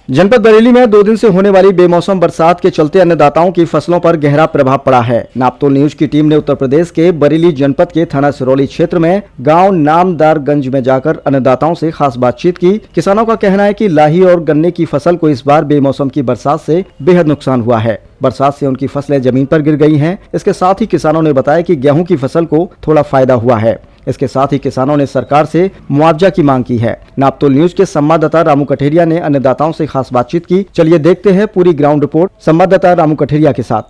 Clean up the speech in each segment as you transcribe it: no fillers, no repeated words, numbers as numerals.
जनपद बरेली में 2 दिन से होने वाली बेमौसम बरसात के चलते अन्नदाताओं की फसलों पर गहरा प्रभाव पड़ा है। नापतोल न्यूज की टीम ने उत्तर प्रदेश के बरेली जनपद के थाना सिरौली क्षेत्र में गांव नामदारगंज में जाकर अन्नदाताओं से खास बातचीत की। किसानों का कहना है कि लाही और गन्ने की फसल को इस बार बेमौसम की बरसात से बेहद नुकसान हुआ है। बरसात से उनकी फसलें जमीन पर गिर गई हैं। इसके साथ ही किसानों ने बताया कि गेहूं की फसल को थोड़ा फायदा हुआ है। इसके साथ ही किसानों ने सरकार से मुआवजा की मांग की है। नापतोल न्यूज के संवाददाता रामू कठेरिया ने अन्नदाताओं से खास बातचीत की। चलिए देखते हैं पूरी ग्राउंड रिपोर्ट संवाददाता रामू कठेरिया के साथ।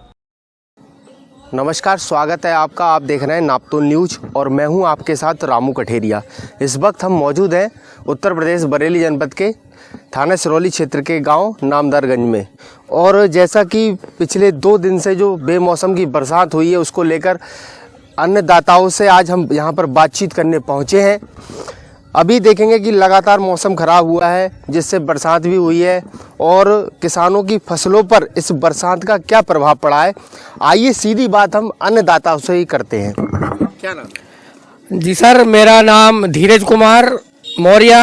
नमस्कार, स्वागत है आपका। आप देख रहे हैं नापतोल न्यूज और मैं हूं आपके साथ रामू कठेरिया। इस वक्त हम मौजूद हैं उत्तर प्रदेश बरेली जनपद के थाना सिरौली क्षेत्र के गांव नामदारगंज में। और जैसा कि पिछले 2 दिन से जो बेमौसम की बरसात हुई है उसको लेकर अन्नदाताओं से आज हम यहां पर बातचीत करने पहुंचे हैं। अभी देखेंगे कि लगातार मौसम ख़राब हुआ है जिससे बरसात भी हुई है और किसानों की फसलों पर इस बरसात का क्या प्रभाव पड़ा है। आइए सीधी बात हम अन्नदाताओं से ही करते हैं। क्या नाम? जी सर, मेरा नाम धीरज कुमार मौर्य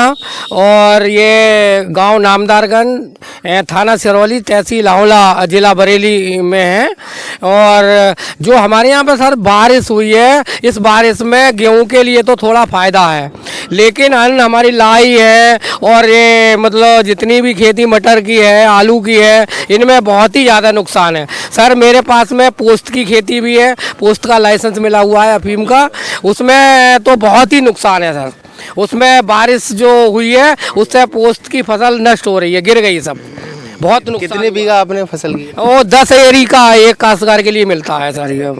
और ये गांव नामदारगंज थाना सिरौली तहसील आंवला जिला बरेली में है। और जो हमारे यहाँ पर सर बारिश हुई है, इस बारिश में गेहूं के लिए तो थोड़ा फ़ायदा है, लेकिन अन्न हमारी लाई है और ये मतलब जितनी भी खेती मटर की है, आलू की है, इनमें बहुत ही ज़्यादा नुकसान है। सर मेरे पास में पोस्त की खेती भी है, पोस्त का लाइसेंस मिला हुआ है अफीम का, उसमें तो बहुत ही नुकसान है सर। उसमें बारिश जो हुई है उससे पोस्त की फसल नष्ट हो रही है, गिर गई सब, बहुत नुकसान। कितने बीघा आपने फसल की? वो 10 एरी का एक काश्तकार के लिए मिलता है सर ये।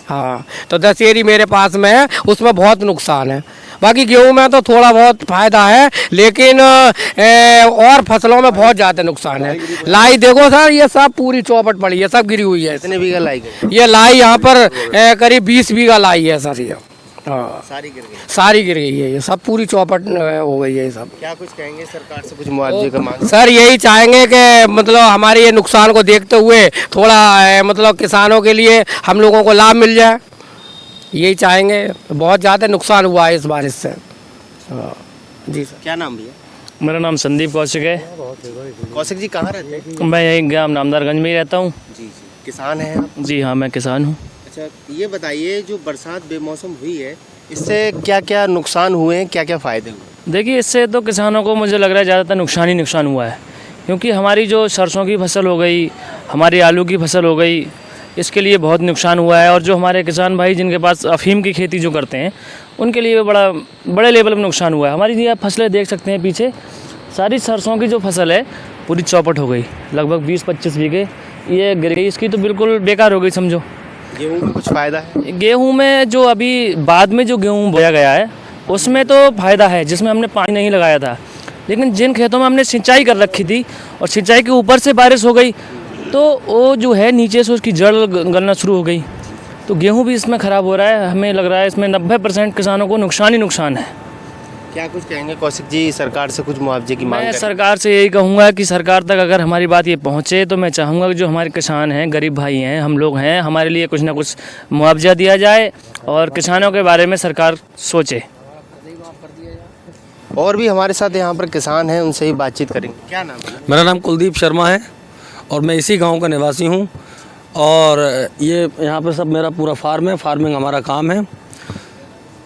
हाँ, तो 10 एरी मेरे पास में है, उसमें बहुत नुकसान है। बाकी गेहूं में तो थोड़ा बहुत फायदा है, लेकिन और फसलों में बहुत ज़्यादा नुकसान है। लाई देखो सर, ये सब पूरी चौपट पड़ी है, सब गिरी हुई है। कितने बीघा लाई गई? ये लाई यहाँ पर करीब 20 बीघा लाई है सर ये। हाँ, सारी गिर गई? सारी गिर गई है, ये सब पूरी चौपट हो गई है ये सब। क्या कुछ कहेंगे सरकार से, कुछ मुआवजे का मांग? सर यही चाहेंगे कि मतलब हमारे ये नुकसान को देखते हुए थोड़ा मतलब किसानों के लिए हम लोगों को लाभ मिल जाए, यही चाहेंगे। बहुत ज़्यादा नुकसान हुआ है इस बारिश से। जी सर। क्या नाम भैया? मेरा नाम संदीप कौशिक है। कौशिक जी कहाँ रहते हैं? मैं यहीं गाँव नामदारगंज में ही रहता हूँ। जी, किसान हैं आप? जी हाँ, मैं किसान हूँ। अच्छा, ये बताइए जो बरसात बेमौसम हुई है इससे क्या क्या नुकसान हुए हैं, क्या क्या फ़ायदे हुए? देखिए, इससे तो किसानों को मुझे लग रहा है ज़्यादातर नुकसान ही नुकसान हुआ है, क्योंकि हमारी जो सरसों की फसल हो गई, हमारी आलू की फसल हो गई, इसके लिए बहुत नुकसान हुआ है। और जो हमारे किसान भाई जिनके पास अफीम की खेती जो करते हैं उनके लिए बड़े लेवल में नुकसान हुआ है। हमारी ये आप फसलें देख सकते हैं पीछे, सारी सरसों की जो फसल है पूरी चौपट हो गई, लगभग 20-25 बीघे ये गिर गई, इसकी तो बिल्कुल बेकार हो गई समझो। गेहूँ में कुछ फ़ायदा है? गेहूं में जो अभी बाद में जो गेहूं बोया गया है उसमें तो फ़ायदा है, जिसमें हमने पानी नहीं लगाया था। लेकिन जिन खेतों में हमने सिंचाई कर रखी थी और सिंचाई के ऊपर से बारिश हो गई तो वो जो है नीचे से उसकी जड़ गलना शुरू हो गई, तो गेहूं भी इसमें ख़राब हो रहा है। हमें लग रहा है इसमें 90% किसानों को नुकसान ही नुकसान है। क्या कुछ कहेंगे कौशिक जी, सरकार से कुछ मुआवजे की मांग? मैं सरकार से यही कहूँगा कि सरकार तक अगर हमारी बात ये पहुँचे तो मैं चाहूँगा कि जो हमारे किसान हैं, गरीब भाई हैं, हम लोग हैं, हमारे लिए कुछ ना कुछ मुआवजा दिया जाए और किसानों के बारे में सरकार सोचे। और भी हमारे साथ यहाँ पर किसान हैं, उनसे ही बातचीत करेंगे। क्या नाम है? मेरा नाम कुलदीप शर्मा है और मैं इसी गांव का निवासी हूं। और ये यहाँ पर सब मेरा पूरा फार्म है, फार्मिंग हमारा काम है।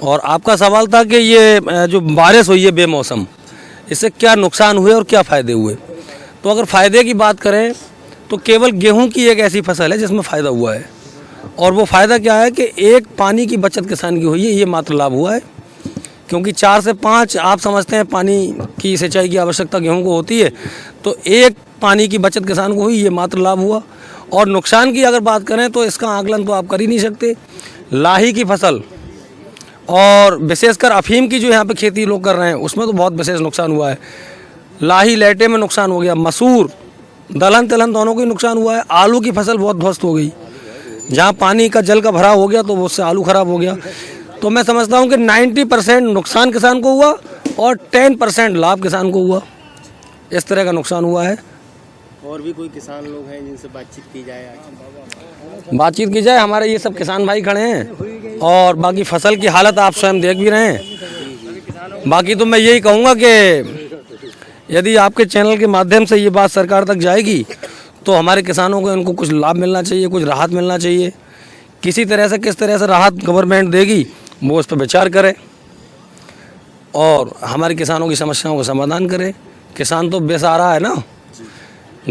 और आपका सवाल था कि ये जो बारिश हुई है बेमौसम, इससे क्या नुकसान हुए और क्या फ़ायदे हुए। तो अगर फ़ायदे की बात करें तो केवल गेहूं की एक ऐसी फसल है जिसमें फ़ायदा हुआ है, और वो फ़ायदा क्या है कि एक पानी की बचत किसान की हुई है, ये मात्र लाभ हुआ है। क्योंकि 4 से 5 आप समझते हैं पानी की सिंचाई की आवश्यकता गेहूँ को होती है, तो एक पानी की बचत किसान को हुई, ये मात्र लाभ हुआ। और नुकसान की अगर बात करें तो इसका आकलन तो आप कर ही नहीं सकते। लाही की फसल और विशेषकर अफीम की जो यहाँ पे खेती लोग कर रहे हैं उसमें तो बहुत विशेष नुकसान हुआ है। लाही लेटे में नुकसान हो गया, मसूर दलहन तिलहन दोनों को ही नुकसान हुआ है। आलू की फसल बहुत ध्वस्त हो गई, जहाँ पानी का जल का भराव हो गया तो उससे आलू खराब हो गया। तो मैं समझता हूँ कि 90% नुकसान किसान को हुआ और 10% लाभ किसान को हुआ, इस तरह का नुकसान हुआ है। और भी कोई किसान लोग हैं जिनसे बातचीत की जाए? बातचीत की जाए, हमारे ये सब किसान भाई खड़े हैं और बाकी फसल की हालत आप स्वयं देख भी रहे हैं। बाकी तो मैं यही कहूँगा कि यदि आपके चैनल के माध्यम से ये बात सरकार तक जाएगी तो हमारे किसानों को इनको कुछ लाभ मिलना चाहिए, कुछ राहत मिलना चाहिए। किस तरह से राहत गवर्नमेंट देगी वो उस पर विचार करे और हमारे किसानों की समस्याओं का समाधान करे। किसान तो बेसहारा है ना,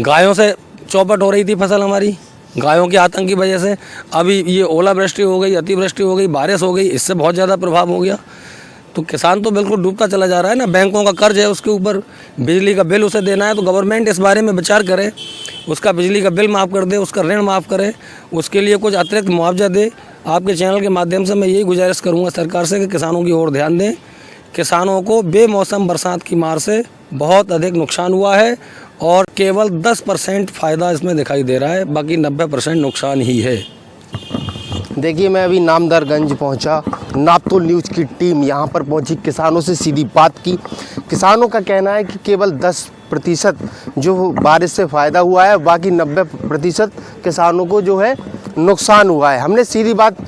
गायों से चौपट हो रही थी फसल हमारी, गायों के आतंक की वजह से। अभी ये ओलावृष्टि हो गई, अतिवृष्टि हो गई, बारिश हो गई, इससे बहुत ज़्यादा प्रभाव हो गया। तो किसान तो बिल्कुल डूबता चला जा रहा है ना। बैंकों का कर्ज है उसके ऊपर, बिजली का बिल उसे देना है, तो गवर्नमेंट इस बारे में विचार करे, उसका बिजली का बिल माफ़ कर दे, उसका ऋण माफ़ करे, उसके लिए कुछ अतिरिक्त मुआवजा दे। आपके चैनल के माध्यम से मैं यही गुजारिश करूँगा सरकार से कि किसानों की ओर ध्यान दें। किसानों को बेमौसम बरसात की मार से बहुत अधिक नुकसान हुआ है और केवल 10% फ़ायदा इसमें दिखाई दे रहा है, बाकी 90% नुकसान ही है। देखिए, मैं अभी नामदारगंज पहुंचा, नापतोल न्यूज़ की टीम यहाँ पर पहुंची, किसानों से सीधी बात की। किसानों का कहना है कि केवल 10% जो बारिश से फ़ायदा हुआ है, बाकी 90% किसानों को जो है नुकसान हुआ है। हमने सीधी बात